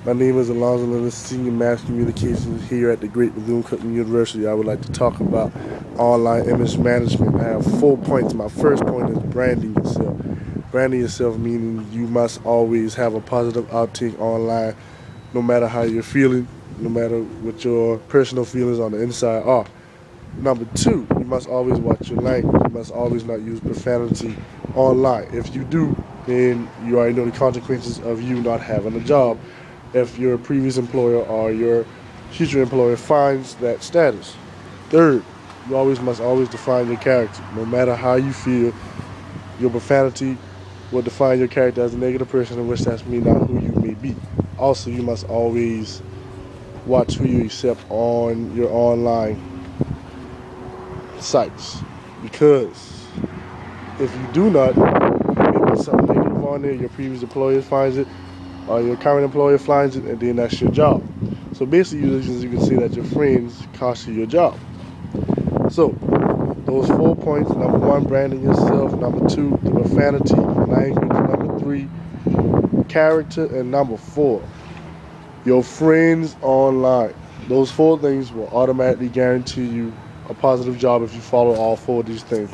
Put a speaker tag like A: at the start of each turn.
A: My name is Alonzo Lewis, Senior Mass Communications here at the Great Bethune-Cookman University. I would like to talk about online image management. I have 4 points. My first point is branding yourself. Branding yourself meaning you must always have a positive outtake online, no matter how you're feeling, no matter what your personal feelings on the inside are. Number two, you must always watch your language. You must always not use profanity online. If you do, then you already know the consequences of you not having a job if your previous employer or your future employer finds that status. Third, you always must always define your character. No matter how you feel, your profanity will define your character as a negative person, in which that's me not who you may be. Also, you must always watch who you accept on your online sites, because if you do not, you may put something negative on there, your previous employer finds it, or your current employer finds it, and then that's your job. So basically, you can say that your friends cost you your job. So those 4 points: number one, branding yourself; number two, the profanity, language; number three, character; and number four, your friends online. Those four things will automatically guarantee you a positive job if you follow all four of these things.